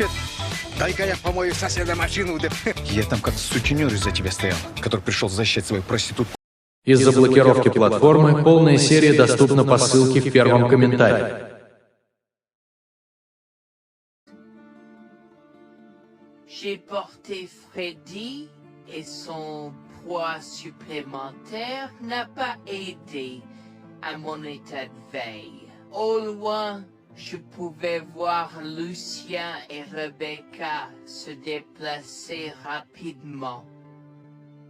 Привет. Дай-ка я помою соседа машину. Я там как сутенер из-за тебя стоял, который пришел защищать свою проститутку. Из-за блокировки платформы полная серия доступна по ссылке в первом комментарии. J'ai porté Freddy et son poids supplémentaire n'a pas aidé à mon état de veille. Au loin, je pouvais voir Lucien et Rebecca se déplacer rapidement.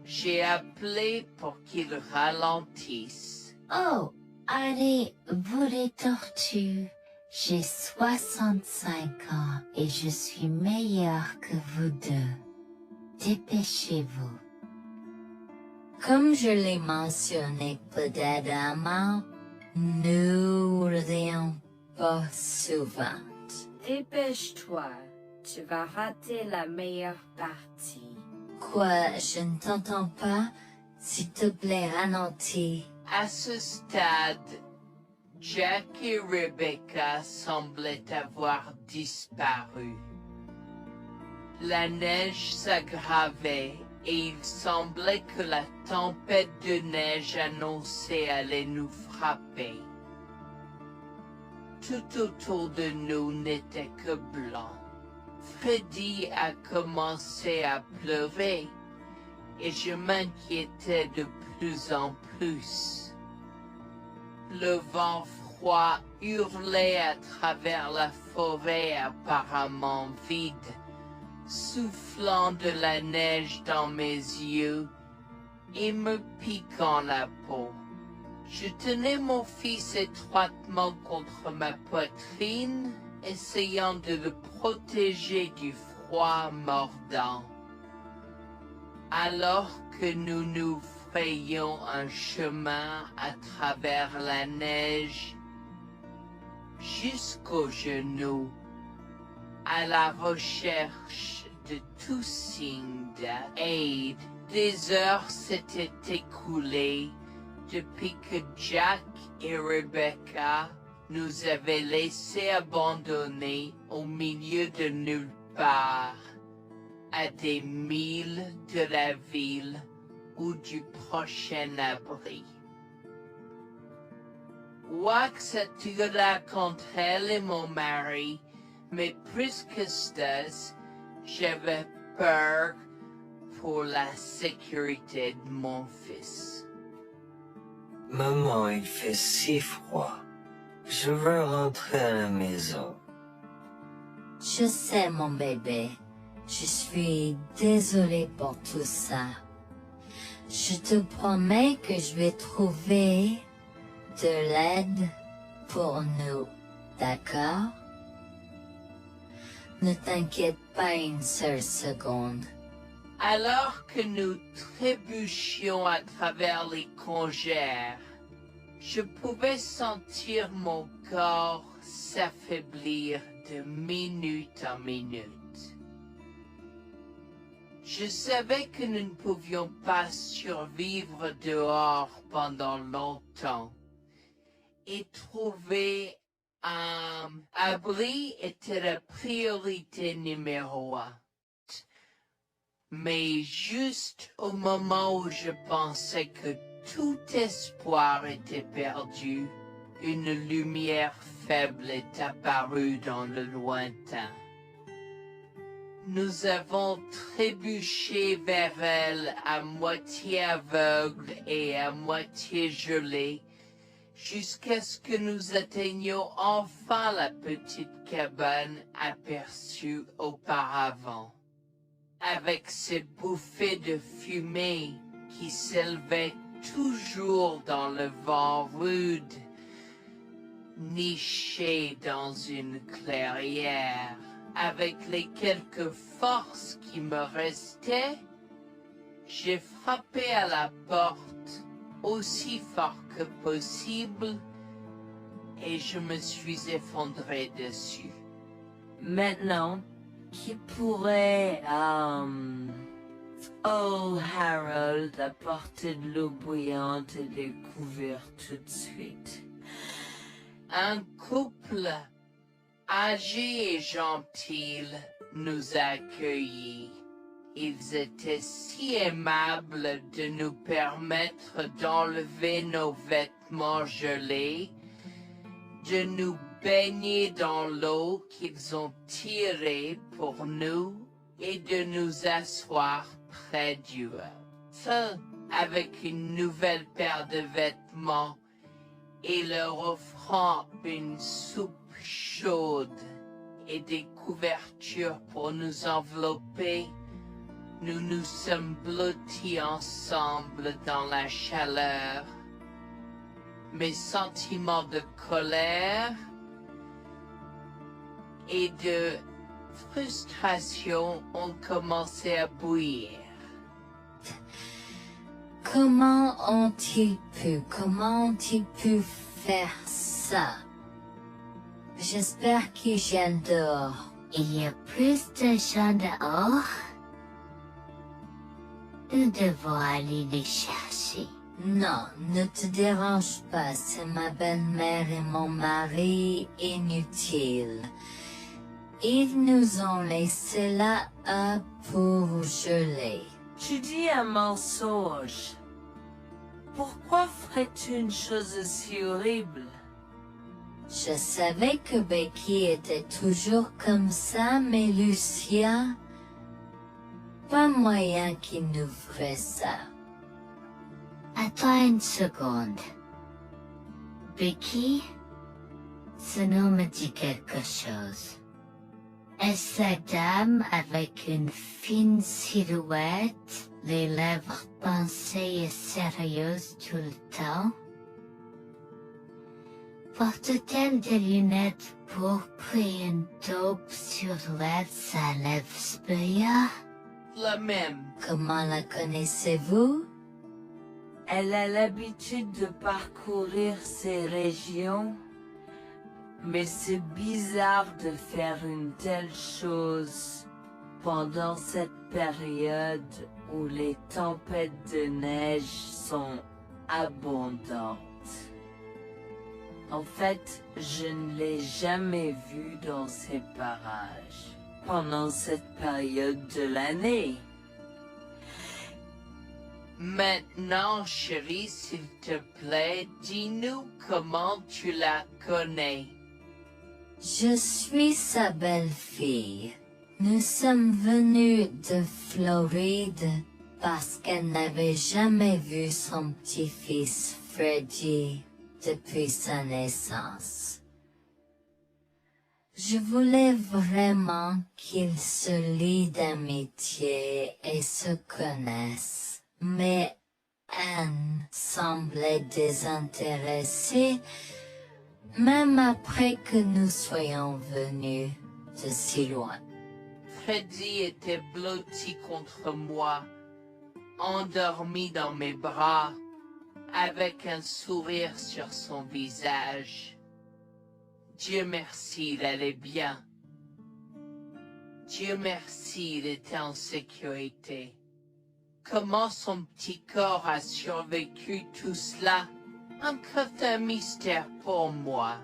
J'ai appelé pour qu'ils ralentissent. Oh, allez, vous les tortues. J'ai 65 ans et je suis meilleure que vous deux. Dépêchez-vous. Comme je l'ai mentionné précédemment, nous rions pas souvent. Dépêche-toi, tu vas rater la meilleure partie. Quoi, je ne t'entends pas? S'il te plaît, ralentis. À ce stade, Jack et Rebecca semblaient avoir disparu. La neige s'aggravait et il semblait que la tempête de neige annoncée allait nous frapper. Tout autour de nous n'était que blanc. Freddy a commencé à pleurer et je m'inquiétais de plus en plus. Le vent froid hurlait à travers la forêt apparemment vide, soufflant de la neige dans mes yeux et me piquant la peau. Je tenais mon fils étroitement contre ma poitrine, essayant de le protéger du froid mordant. Alors que nous nous frayions un chemin à travers la neige, jusqu'aux genoux, à la recherche de tout signe d'aide. Des heures s'étaient écoulées depuis que Jack et Rebecca nous avaient laissés abandonnés au milieu de nulle part, à des milles de la ville ou du prochain abri. Wax attira contre elle et mon mari, mais plus que ça, j'avais peur pour la sécurité de mon fils. Maman, il fait si froid. Je veux rentrer à la maison. Je sais, mon bébé. Je suis désolée pour tout ça. Je te promets que je vais trouver de l'aide pour nous, d'accord? Ne t'inquiète pas une seule seconde. Alors que nous trébuchions à travers les congères, je pouvais sentir mon corps s'affaiblir de minute en minute. Je savais que nous ne pouvions pas survivre dehors pendant longtemps, et trouver un abri était la priorité numéro 1. Mais juste au moment où je pensais que tout espoir était perdu, une lumière faible est apparue dans le lointain. Nous avons trébuché vers elle à moitié aveugle et à moitié gelé, jusqu'à ce que nous atteignions enfin la petite cabane aperçue auparavant, avec ses bouffées de fumée qui s'élevaient toujours dans le vent rude, nichée dans une clairière. Avec les quelques forces qui me restaient, j'ai frappé à la porte aussi fort que possible et je me suis effondré dessus. Maintenant, qui pourrait, oh Harold, apporter de l'eau bouillante et des couverts tout de suite? Un couple âgés et gentils, nous accueillit. Ils étaient si aimables de nous permettre d'enlever nos vêtements gelés, de nous baigner dans l'eau qu'ils ont tirée pour nous et de nous asseoir près d'eux. Seuls avec une nouvelle paire de vêtements et leur offrant une soupe chaude et des couvertures pour nous envelopper, nous nous sommes blottis ensemble dans la chaleur. Mes sentiments de colère et de frustration ont commencé à bouillir. Comment ont-ils pu faire ça? J'espère qu'ils viennent dehors. Il y a plus de gens dehors? Nous devons aller les chercher. Non, ne te dérange pas, c'est ma belle-mère et mon mari inutiles. Ils nous ont laissé là pour geler. Tu dis un mensonge. Pourquoi ferais-tu une chose aussi horrible? Je savais que Becky était toujours comme ça, mais Lucia, pas moyen qu'il nous ferait ça. Attends une seconde. Becky, ce nom me dit quelque chose. Est-ce la dame avec une fine silhouette, les lèvres pincées et sérieuses tout le temps? Porte-t-elle des lunettes pourpres et une taupe sur l'aide sa lèvre spéa? La même. Comment la connaissez-vous? Elle a l'habitude de parcourir ces régions, mais c'est bizarre de faire une telle chose pendant cette période où les tempêtes de neige sont abondantes. En fait, je ne l'ai jamais vue dans ces parages pendant cette période de l'année. Maintenant, chérie, s'il te plaît, dis-nous comment tu la connais. Je suis sa belle-fille. Nous sommes venus de Floride parce qu'elle n'avait jamais vu son petit-fils Freddy depuis sa naissance. Je voulais vraiment qu'ils se lient d'amitié et se connaissent, mais Anne semblait désintéressée, même après que nous soyons venus de si loin. Freddy était blotti contre moi, endormi dans mes bras, avec un sourire sur son visage. Dieu merci, il allait bien. Dieu merci, il était en sécurité. Comment son petit corps a survécu tout cela? Encore un mystère pour moi.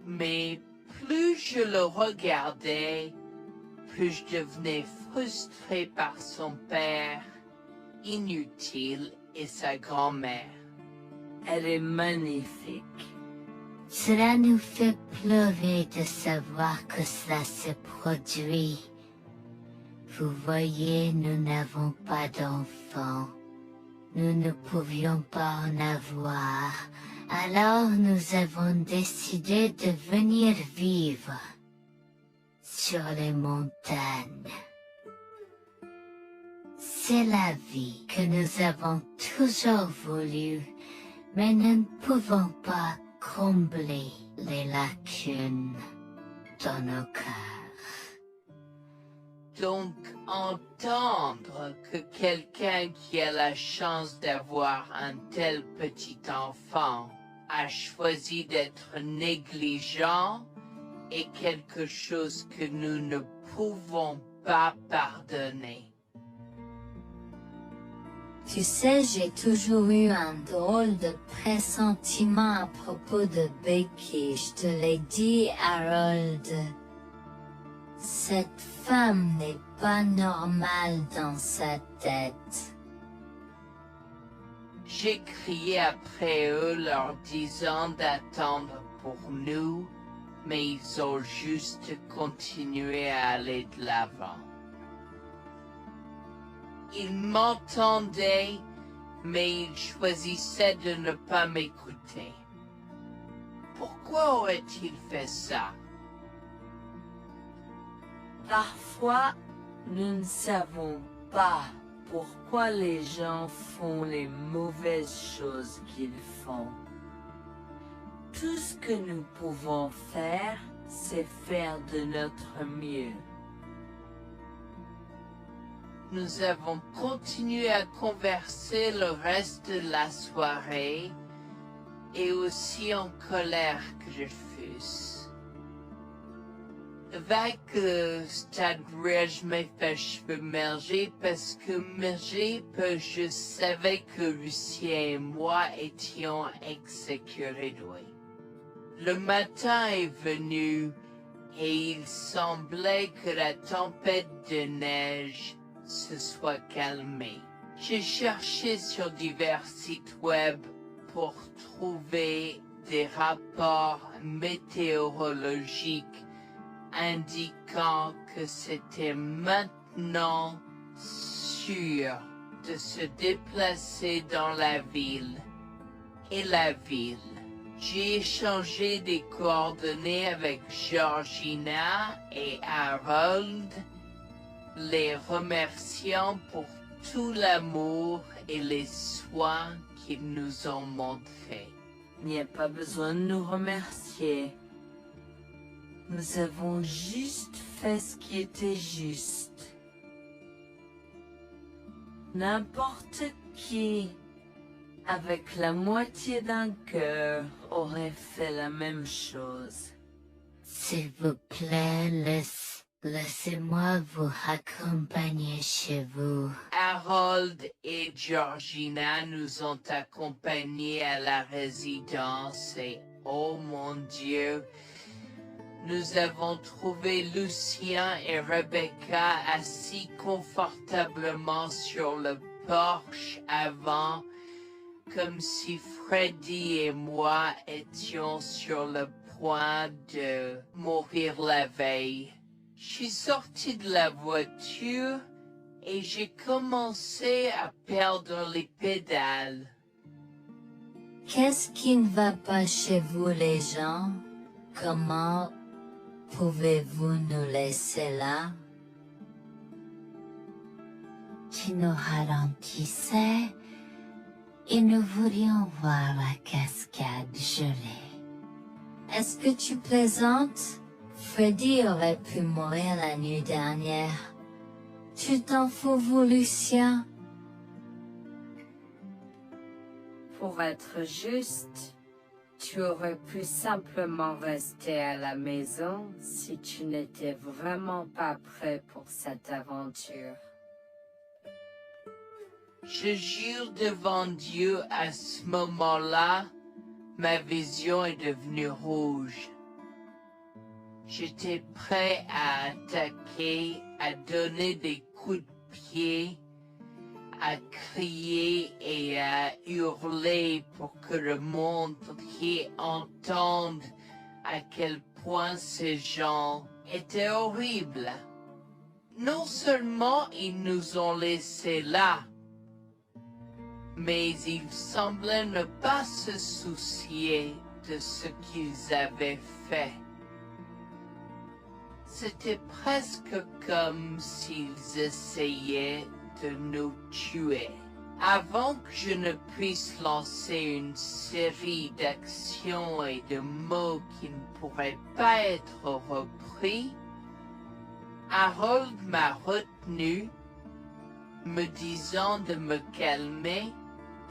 Mais plus je le regardais, plus je devenais frustré par son père, inutile, et sa grand-mère. Elle est magnifique. Cela nous fait pleurer de savoir que cela se produit. Vous voyez, nous n'avons pas d'enfants. Nous ne pouvions pas en avoir. Alors nous avons décidé de venir vivre sur les montagnes. C'est la vie que nous avons toujours voulu, mais nous ne pouvons pas combler les lacunes dans nos cœurs. Donc, entendre que quelqu'un qui a la chance d'avoir un tel petit enfant a choisi d'être négligent est quelque chose que nous ne pouvons pas pardonner. Tu sais, j'ai toujours eu un drôle de pressentiment à propos de Becky, je te l'ai dit, Harold. Cette femme n'est pas normale dans sa tête. J'ai crié après eux leur disant d'attendre pour nous, mais ils ont juste continué à aller de l'avant. Ils m'entendaient, mais ils choisissaient de ne pas m'écouter. Pourquoi aurait-il fait ça? Parfois, nous ne savons pas pourquoi les gens font les mauvaises choses qu'ils font. Tout ce que nous pouvons faire, c'est faire de notre mieux. Nous avons continué à converser le reste de la soirée, et aussi en colère que je fusse. Avec le stade où je m'ai fait cheveux merger parce que je savais que Lucien et moi étions exécurés. Le matin est venu et il semblait que la tempête de neige se soit calmée. J'ai cherché sur divers sites web pour trouver des rapports météorologiques indiquant que c'était maintenant sûr de se déplacer dans la ville. Et la ville. J'ai échangé des coordonnées avec Georgina et Harold, les remerciant pour tout l'amour et les soins qu'ils nous ont montrés. Il n'y a pas besoin de nous remercier. Nous avons juste fait ce qui était juste. N'importe qui, avec la moitié d'un cœur, aurait fait la même chose. S'il vous plaît, laissez-moi vous accompagner chez vous. Harold et Georgina nous ont accompagnés à la résidence et, oh mon Dieu, nous avons trouvé Lucien et Rebecca assis confortablement sur le porche avant, comme si Freddy et moi étions sur le point de mourir la veille. Je suis sorti de la voiture et j'ai commencé à perdre les pédales. Qu'est-ce qui ne va pas chez vous, les gens? Comment pouvez-vous nous laisser là? Tu nous ralentissais et nous voulions voir la cascade gelée. Est-ce que tu plaisantes? Freddy aurait pu mourir la nuit dernière. Tu t'en fous, vous, Lucien? Pour être juste, tu aurais pu simplement rester à la maison si tu n'étais vraiment pas prêt pour cette aventure. Je jure devant Dieu, à ce moment-là, ma vision est devenue rouge. J'étais prêt à attaquer, à donner des coups de pied, à crier et à hurler pour que le monde entier entende à quel point ces gens étaient horribles. Non seulement ils nous ont laissés là, mais ils semblaient ne pas se soucier de ce qu'ils avaient fait. C'était presque comme s'ils essayaient de nous tuer. Avant que je ne puisse lancer une série d'actions et de mots qui ne pourraient pas être repris, Harold m'a retenu, me disant de me calmer,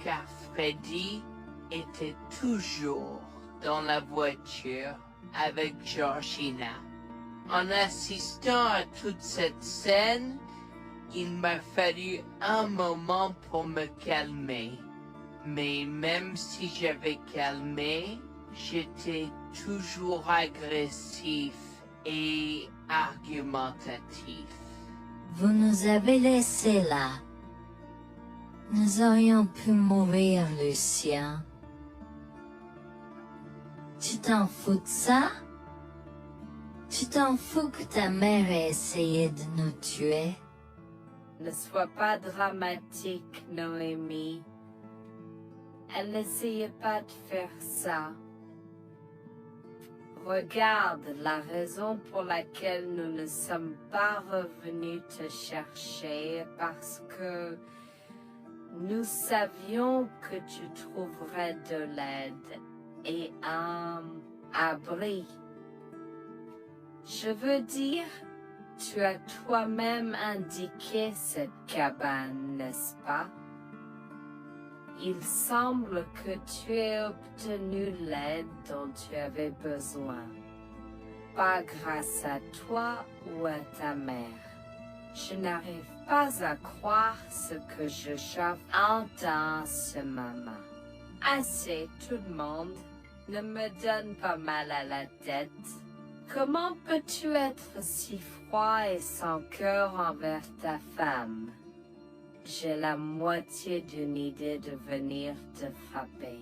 car Freddy était toujours dans la voiture avec Georgina. En assistant à toute cette scène, il m'a fallu un moment pour me calmer. Mais même si j'avais calmé, j'étais toujours agressif et argumentatif. Vous nous avez laissés là. Nous aurions pu mourir, Lucien. Tu t'en fous de ça? Tu t'en fous que ta mère ait essayé de nous tuer? Ne sois pas dramatique, Noémie. Elle n'essayait pas de faire ça. Regarde, la raison pour laquelle nous ne sommes pas revenus te chercher est parce que nous savions que tu trouverais de l'aide et un abri. Je veux dire, tu as toi-même indiqué cette cabane, n'est-ce pas? Il semble que tu aies obtenu l'aide dont tu avais besoin. Pas grâce à toi ou à ta mère. Je n'arrive pas à croire ce que j'entends en ce moment. Assez, tout le monde. Ne me donne pas mal à la tête. Comment peux-tu être si froid et sans cœur envers ta femme? J'ai la moitié d'une idée de venir te frapper.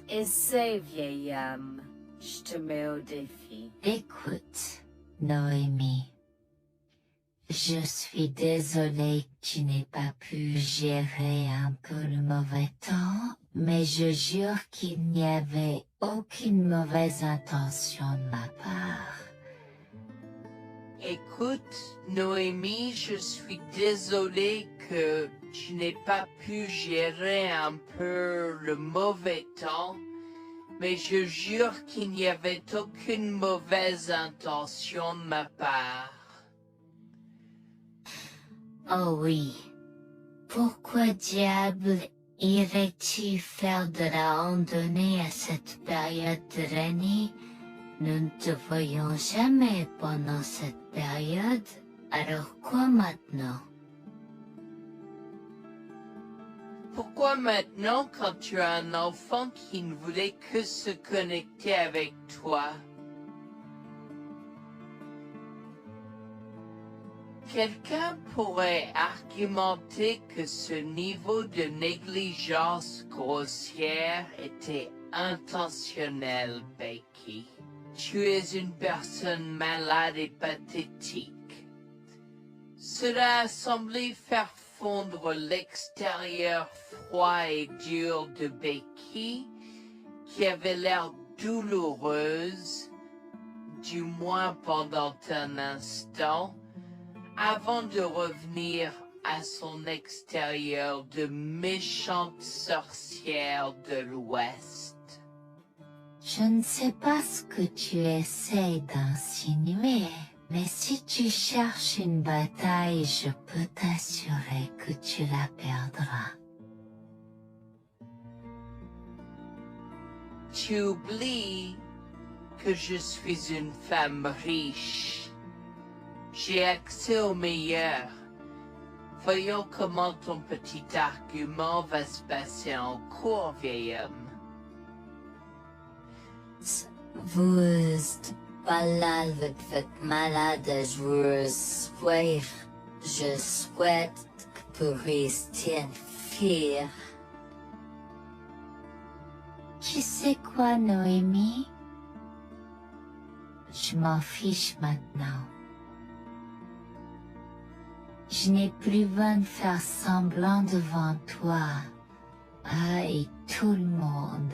Essaie, vieil homme. Je te mets au défi. Écoute, Noémie. Je suis désolée que tu n'aies pas pu gérer un peu le mauvais temps, mais je jure qu'il n'y avait aucune mauvaise intention de ma part. Écoute, Noémie, je suis désolée que tu n'aies pas pu gérer un peu le mauvais temps, mais je jure qu'il n'y avait aucune mauvaise intention de ma part. Oh oui. Pourquoi diable irais-tu faire de la randonnée à cette période de l'année? Nous ne te voyons jamais pendant cette période, alors quoi maintenant? Pourquoi maintenant quand tu as un enfant qui ne voulait que se connecter avec toi? Quelqu'un pourrait argumenter que ce niveau de négligence grossière était intentionnel, Becky. Tu es une personne malade et pathétique. Cela a semblé faire fondre l'extérieur froid et dur de Becky, qui avait l'air douloureuse, du moins pendant un instant, avant de revenir à son extérieur de méchante sorcière de l'Ouest. Je ne sais pas ce que tu essaies d'insinuer, mais si tu cherches une bataille, je peux t'assurer que tu la perdras. Tu oublies que je suis une femme riche. J'ai accès au meilleur. Voyons comment ton petit argument va se passer en cours, vieil homme. Vous êtes pas là avec votre malade, je souhaite que vous restiez fiers. Tu sais quoi, Noémie? Je m'en fiche maintenant. Je n'ai plus besoin de faire semblant devant toi et tout le monde.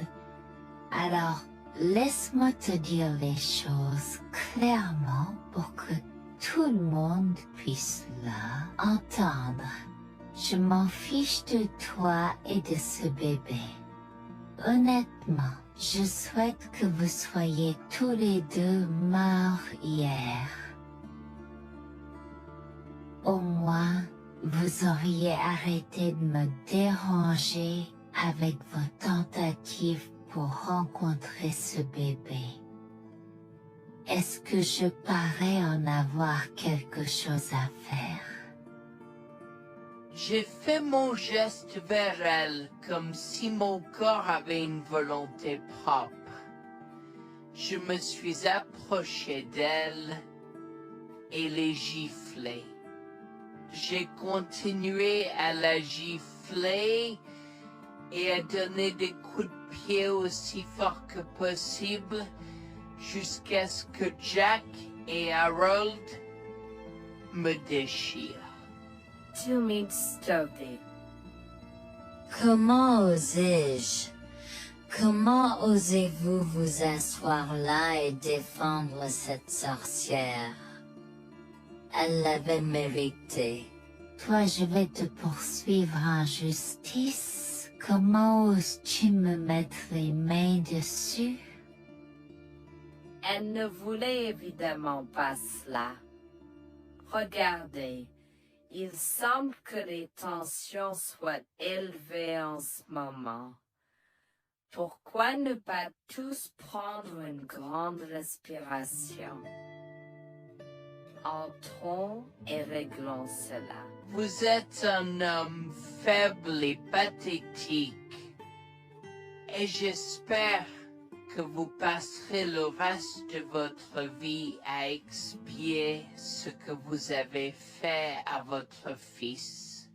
Alors, laisse-moi te dire les choses clairement pour que tout le monde puisse entendre. Je m'en fiche de toi et de ce bébé. Honnêtement, je souhaite que vous soyez tous les deux morts hier. Au moins, vous auriez arrêté de me déranger avec vos tentatives pour rencontrer ce bébé. Est-ce que je parais en avoir quelque chose à faire? J'ai fait mon geste vers elle comme si mon corps avait une volonté propre. Je me suis approché d'elle et l'ai giflée. J'ai continué à la gifler et à donner des coups de pied aussi fort que possible jusqu'à ce que Jack et Harold me déchirent. Tu m'insultes. Comment osais-je? Comment osez-vous vous asseoir là et défendre cette sorcière? Elle l'avait mérité. Toi, je vais te poursuivre en justice. Comment oses-tu me mettre les mains dessus? Elle ne voulait évidemment pas cela. Regardez, il semble que les tensions soient élevées en ce moment. Pourquoi ne pas tous prendre une grande respiration? Entrons et réglons cela. Vous êtes un homme faible et pathétique, et j'espère que vous passerez le reste de votre vie à expier ce que vous avez fait à votre fils.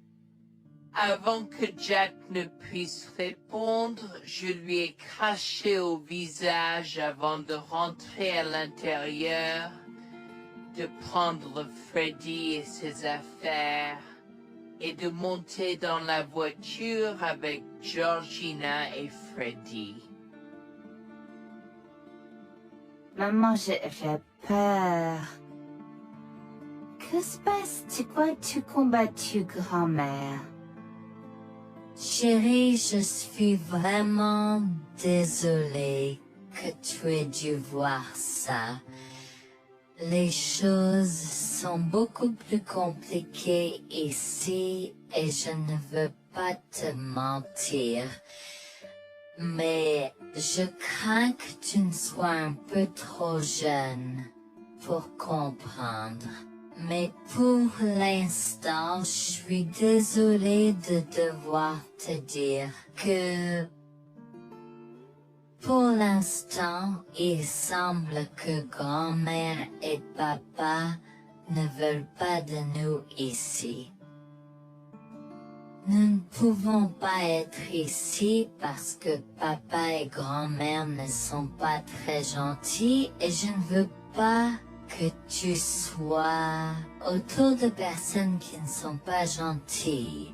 Avant que Jack ne puisse répondre, je lui ai craché au visage avant de rentrer à l'intérieur, de prendre Freddy et ses affaires et de monter dans la voiture avec Georgina et Freddy. Maman, j'ai peur. Que se passe? Tu crois que tu combattu, grand-mère? Chérie, je suis vraiment désolée que tu aies dû voir ça. Les choses sont beaucoup plus compliquées ici et je ne veux pas te mentir. Mais je crains que tu ne sois un peu trop jeune pour comprendre. Mais pour l'instant, je suis désolée de devoir te dire que pour l'instant, il semble que grand-mère et papa ne veulent pas de nous ici. Nous ne pouvons pas être ici parce que papa et grand-mère ne sont pas très gentils et je ne veux pas que tu sois autour de personnes qui ne sont pas gentilles.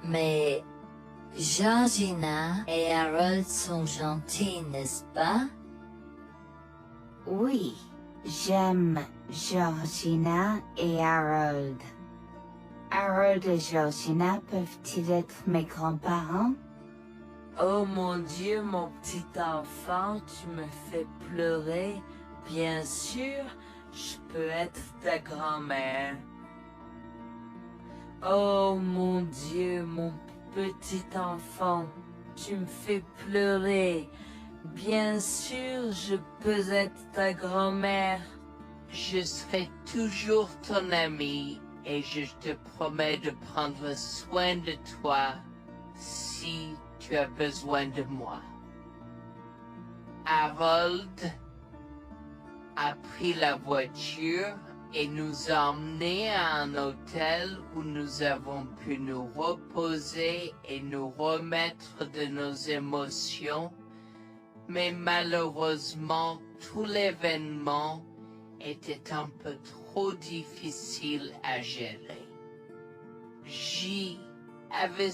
Mais Georgina et Harold sont gentils, n'est-ce pas? Oui, j'aime Georgina et Harold. Harold et Georgina peuvent-ils être mes grands-parents? Oh mon Dieu, mon petit enfant, tu me fais pleurer. Bien sûr, je peux être ta grand-mère. Oh mon Dieu, mon petit enfant, tu me fais pleurer. Bien sûr, je peux être ta grand-mère. Je serai toujours ton ami et je te promets de prendre soin de toi si tu as besoin de moi. Harold a pris la voiture et nous a emmenés à un hôtel où nous avons pu nous reposer et nous remettre de nos émotions, mais malheureusement tout l'événement était un peu trop difficile à gérer. J'y avais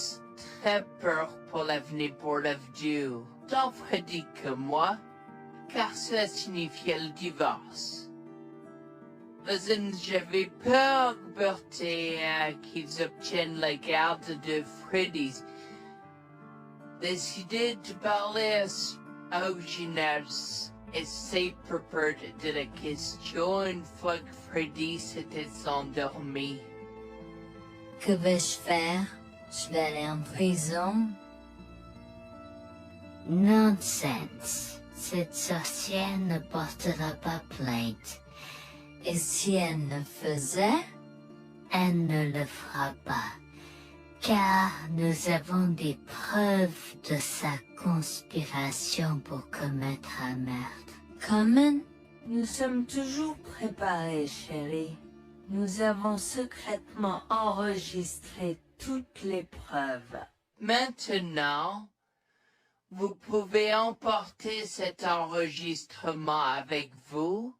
très peur pour l'avenir Board of Dieu, tant Freddy que moi, car cela signifiait le divorce. Mais j'avais peur, Bertie, qu'ils obtiennent la garde de Freddy. Décidé de parler au gymnase et s'est préparé de la question une fois que Freddy s'était endormi. Que vais-je faire? Je vais aller en prison? Nonsense. Cette sorcière ne portera pas plainte. Et si elle le faisait, elle ne le fera pas. car nous avons des preuves de sa conspiration pour commettre un meurtre. Comment? Nous sommes toujours préparés, chérie. Nous avons secrètement enregistré toutes les preuves. Maintenant, vous pouvez emporter cet enregistrement avec vous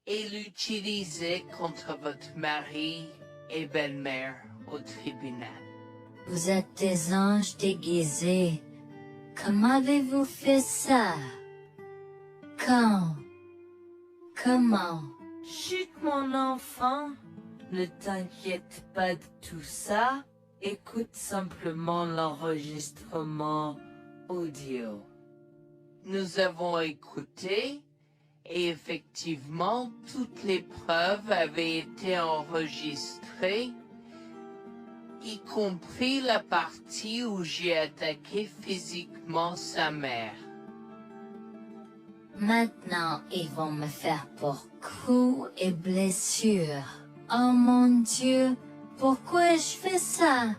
et l'utiliser contre votre mari et belle-mère au tribunal. Vous êtes des anges déguisés. Comment avez-vous fait ça? Quand? Comment? Chut, mon enfant, ne t'inquiète pas de tout ça. Écoute simplement l'enregistrement audio. Nous avons écouté et effectivement toutes les preuves avaient été enregistrées, y compris la partie où j'ai attaqué physiquement sa mère. Maintenant, ils vont me faire pour coups et blessures. Oh mon Dieu, pourquoi je fais ça?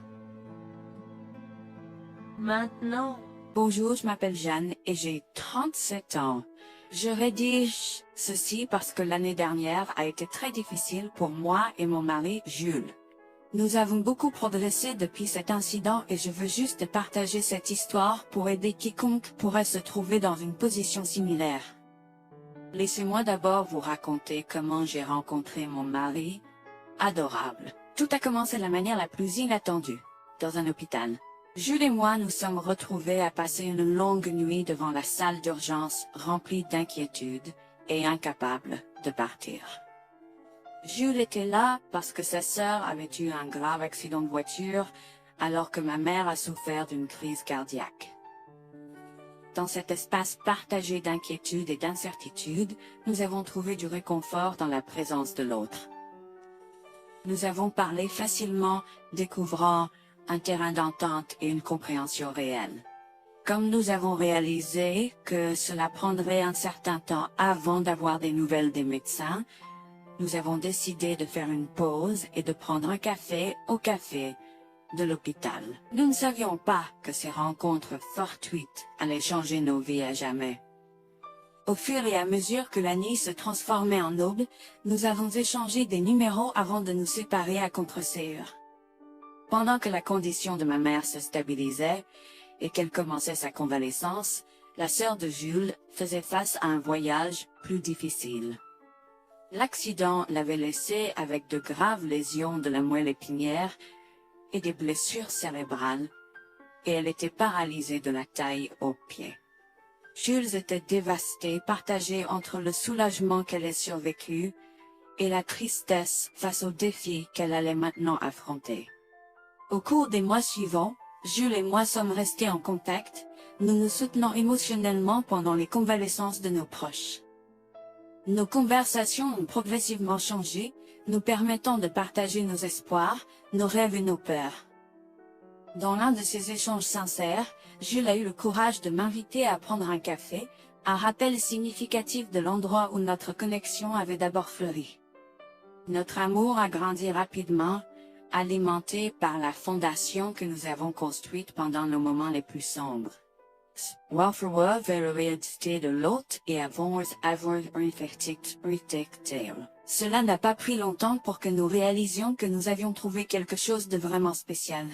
Maintenant, Bonjour, je m'appelle Jeanne et j'ai 37 ans. Je rédige ceci parce que l'année dernière a été très difficile pour moi et mon mari Jules. Nous avons beaucoup progressé depuis cet incident et je veux juste partager cette histoire pour aider quiconque pourrait se trouver dans une position similaire. Laissez-moi d'abord vous raconter comment j'ai rencontré mon mari, adorable. Tout a commencé de la manière la plus inattendue, dans un hôpital. Jules et moi nous sommes retrouvés à passer une longue nuit devant la salle d'urgence remplie d'inquiétude et incapables de partir. Jules était là parce que sa sœur avait eu un grave accident de voiture alors que ma mère a souffert d'une crise cardiaque. Dans cet espace partagé d'inquiétude et d'incertitude, nous avons trouvé du réconfort dans la présence de l'autre. Nous avons parlé facilement, découvrant un terrain d'entente et une compréhension réelle. Comme nous avons réalisé que cela prendrait un certain temps avant d'avoir des nouvelles des médecins, nous avons décidé de faire une pause et de prendre un café au café de l'hôpital. Nous ne savions pas que ces rencontres fortuites allaient changer nos vies à jamais. Au fur et à mesure que la nuit se transformait en aube, nous avons échangé des numéros avant de nous séparer à contre-séance. Pendant que la condition de ma mère se stabilisait et qu'elle commençait sa convalescence, la sœur de Jules faisait face à un voyage plus difficile. L'accident l'avait laissée avec de graves lésions de la moelle épinière et des blessures cérébrales, et elle était paralysée de la taille aux pieds. Jules était dévasté, partagé entre le soulagement qu'elle ait survécu et la tristesse face aux défis qu'elle allait maintenant affronter. Au cours des mois suivants, Jules et moi sommes restés en contact, nous nous soutenons émotionnellement pendant les convalescences de nos proches. Nos conversations ont progressivement changé, nous permettant de partager nos espoirs, nos rêves et nos peurs. Dans l'un de ces échanges sincères, Jules a eu le courage de m'inviter à prendre un café, un rappel significatif de l'endroit où notre connexion avait d'abord fleuri. Notre amour a grandi rapidement, alimenté par la fondation que nous avons construite pendant nos moments les plus sombres. Welfare vers la réalité de l'autre et avons avoir un Cela n'a pas pris longtemps pour que nous réalisions que nous avions trouvé quelque chose de vraiment spécial.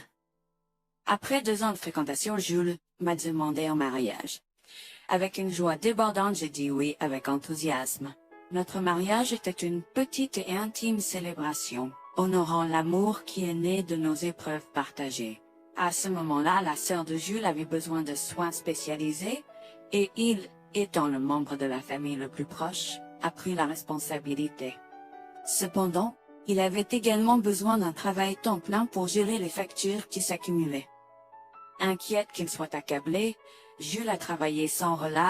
Après 2 ans de fréquentation, Jules m'a demandé en mariage. Avec une joie débordante, j'ai dit oui avec enthousiasme. Notre mariage était une petite et intime célébration, honorant l'amour qui est né de nos épreuves partagées. À ce moment-là, la sœur de Jules avait besoin de soins spécialisés, et il, étant le membre de la famille le plus proche, a pris la responsabilité. Cependant, il avait également besoin d'un travail temps plein pour gérer les factures qui s'accumulaient. Inquiète qu'il soit accablé, Jules a travaillé sans relâche